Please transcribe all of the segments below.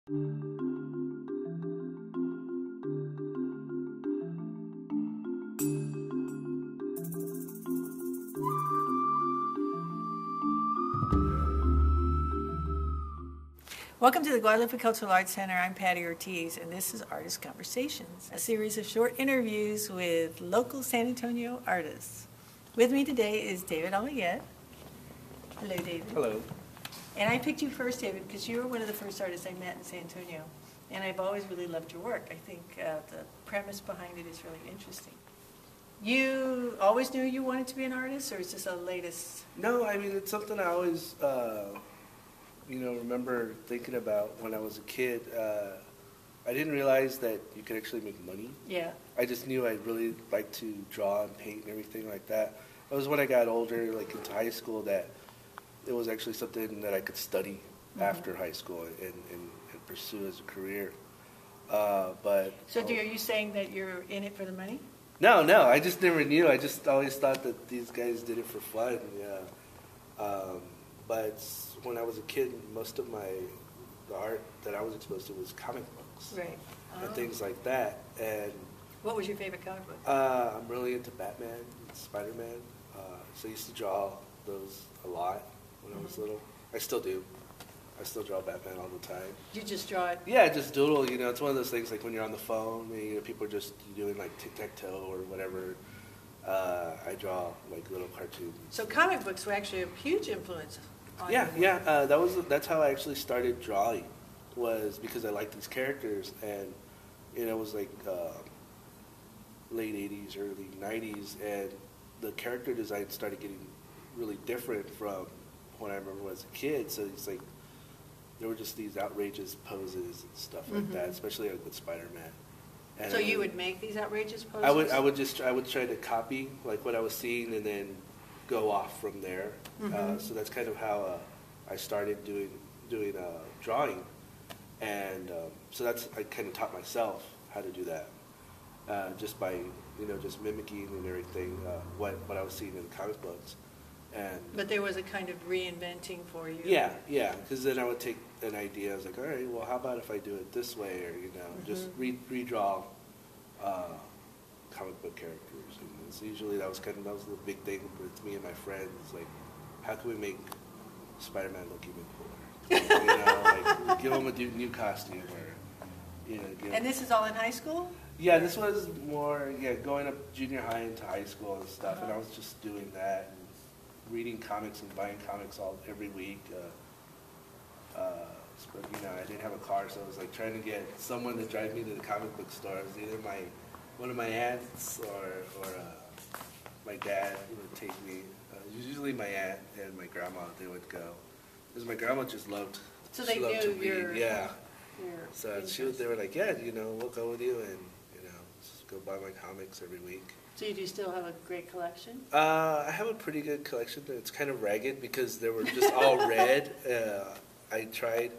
Welcome to the Guadalupe Cultural Arts Center. I'm Patty Ortiz, and this is Artist Conversations, a series of short interviews with local San Antonio artists. With me today is David Almaguer. Hello, David. Hello. And I picked you first, David, because you were one of the first artists I met in San Antonio, and I've always really loved your work. I think the premise behind it is really interesting. You always knew you wanted to be an artist, or is this the latest? No, I mean, it's something I always, remember thinking about when I was a kid. I didn't realize that you could actually make money. Yeah. I just knew I'd really like to draw and paint and everything like that. It was when I got older, like into high school, that it was actually something that I could study after high school and pursue as a career. But So are you saying that you're in it for the money? No, I just never knew. I just always thought that these guys did it for fun. Yeah. But when I was a kid, most of the art that I was exposed to was comic books, Right. and things like that. And What was your favorite comic book? I'm really into Batman, and Spider-Man. So I used to draw those a lot when I was little. I still do. I still draw Batman all the time. You just draw it? Yeah, just doodle. It's one of those things like when you're on the phone, people are just doing like tic-tac-toe or whatever. I draw like little cartoons. So comic books were actually a huge influence on Yeah, your work. yeah. That's how I actually started drawing, was because I liked these characters, and it was like late '80s, early '90s, and the character design started getting really different from when I remember when I was a kid. So it's like there were just these outrageous poses and stuff like that, especially like with Spider-Man. And So you would make these outrageous poses? I would try to copy like what I was seeing and then go off from there. So that's kind of how I started doing drawing, and so I kind of taught myself how to do that just by just mimicking and everything what I was seeing in the comic books. But there was a kind of reinventing for you. Yeah, because then I would take an idea. I was like, all right, well, how about if I do it this way, or just redraw comic book characters. And so usually that was the big thing with me and my friends. Like, how can we make Spider-Man look even cooler? Like give him a new costume, or And this is all in high school? Yeah, this was more going up junior high into high school and stuff, and I was just doing that. Reading comics and buying comics every week. I didn't have a car, so I was like trying to get someone to drive me to the comic book store. It was either one of my aunts or my dad who would take me. Usually my aunt and my grandma, they would go, because my grandma just loved. So they loved knew to read. your So they were like, yeah, we'll go with you and just go buy my comics every week. So you do still have a great collection? I have a pretty good collection. It's kind of ragged because they were just all red. I tried,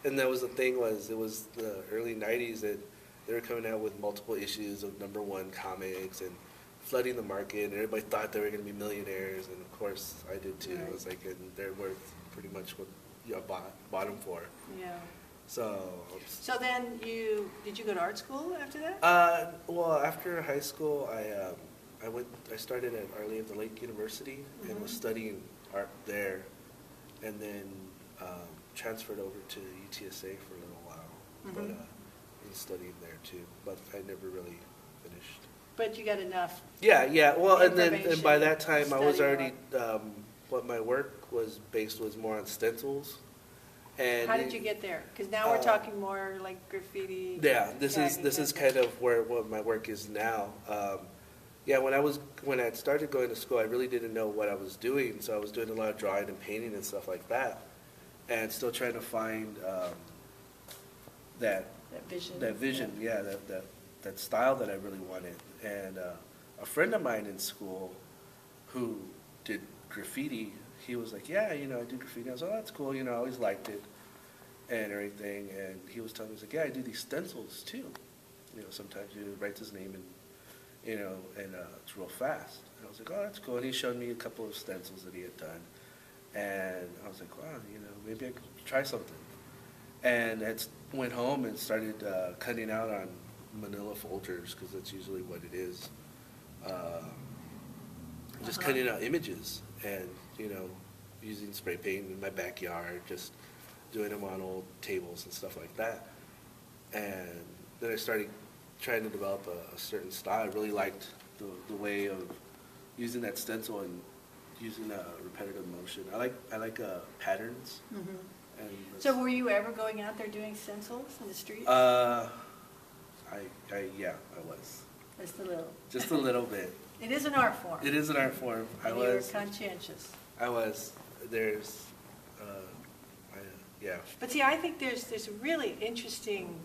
and that was the thing, it was the early '90s, and they were coming out with multiple issues of #1 comics and flooding the market, and everybody thought they were going to be millionaires, and of course I did too. Right. I was like, and they're worth pretty much what you bought them for. Yeah. So then did you go to art school after that? Well, after high school, I started at Our Lady of the Lake University and was studying art there, and then transferred over to UTSA for a little while, but and studied there too. But I never really finished. But you got enough. Yeah. Well, and by that time I was study already what my work was based was more on stencils. And how did you get there? Because now we're talking more like graffiti. Yeah, this is kind of what my work is now. When I started going to school, I really didn't know what I was doing, so I was doing a lot of drawing and painting and stuff like that, and still trying to find that vision, that style that I really wanted. And a friend of mine in school who did graffiti, he was like, yeah, I do graffiti. I was like, oh, that's cool, I always liked it and everything. And he was telling me, he's like, yeah, I do these stencils too. Sometimes he writes his name and it's real fast. And I was like, oh, that's cool. And he showed me a couple of stencils that he had done. And I was like, wow, maybe I could try something. And went home and started cutting out on manila folders, because that's usually what it is. Just cutting out images and, using spray paint in my backyard, just doing them on old tables and stuff like that. And then I started trying to develop a certain style. I really liked the way of using that stencil and using repetitive motion. I like patterns. Mm-hmm. And So were you ever going out there doing stencils in the streets? Yeah, I was. Just a little bit. It is an art form. It is an art form. And you were conscientious. I was. There's, yeah. But see, I think there's a really interesting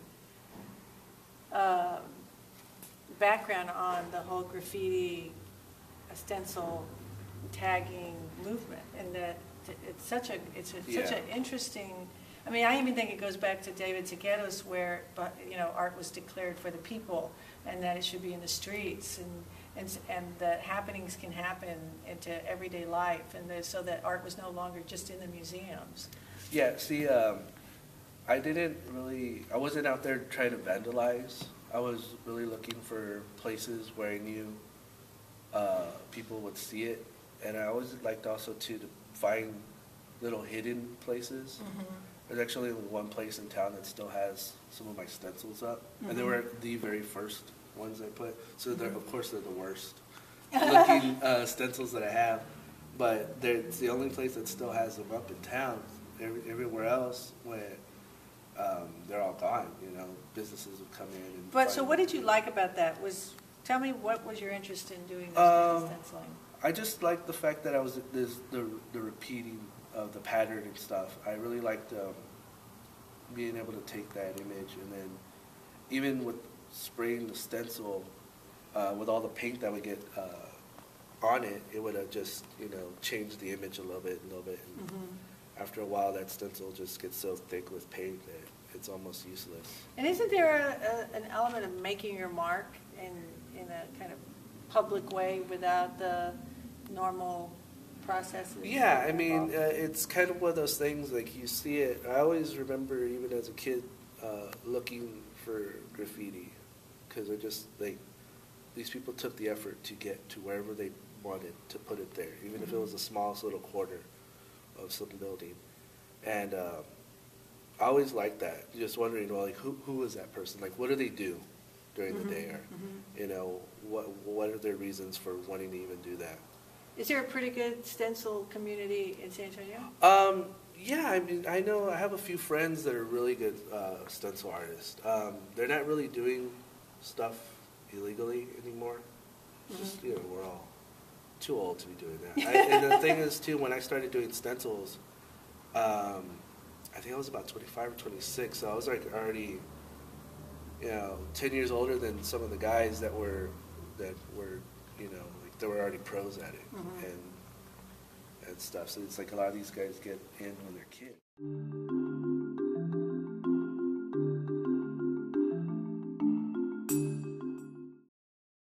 background on the whole graffiti, stencil, tagging movement, and that it's such an interesting. I mean, I even think it goes back to David Almaguer, where art was declared for the people, and that it should be in the streets, and that happenings can happen into everyday life, and so that art was no longer just in the museums. Yeah, see, I wasn't out there trying to vandalize. I was really looking for places where I knew people would see it, and I always liked also to find little hidden places. Mm-hmm. There's actually one place in town that still has some of my stencils up, mm-hmm. and they were the very first ones I put. So of course they're the worst looking stencils that I have, but it's the only place that still has them up in town. Everywhere else, they're all gone. Businesses would come in. But so, what did you like about that? Tell me, what was your interest in doing this kind of stenciling? I just liked the fact that I was the repeating of the pattern and stuff. I really liked being able to take that image, and then even with spraying the stencil with all the paint that would get on it, it would have just changed the image a little bit. And mm-hmm. After a while, that stencil just gets so thick with paint that it's almost useless. And isn't there an element of making your mark in a kind of public way without the normal processes? Yeah, I mean, it's kind of one of those things, like you see it. I always remember, even as a kid, looking for graffiti, because these people took the effort to get to wherever they wanted to put it there, even mm-hmm. if it was the smallest little quarter of some building. And I always liked that, just wondering, well, like, who is that person? Like, what do they do during mm-hmm. the day? Or, mm-hmm. What are their reasons for wanting to even do that? Is there a pretty good stencil community in San Antonio? Yeah, I mean, I have a few friends that are really good stencil artists. They're not really doing stuff illegally anymore. Mm-hmm. Just, we're all too old to be doing that. And the thing is, too, when I started doing stencils, I think I was about 25 or 26, so I was like already, 10 years older than some of the guys that were like they were already pros at it, mm-hmm. and stuff. So it's like a lot of these guys get in when they're kids.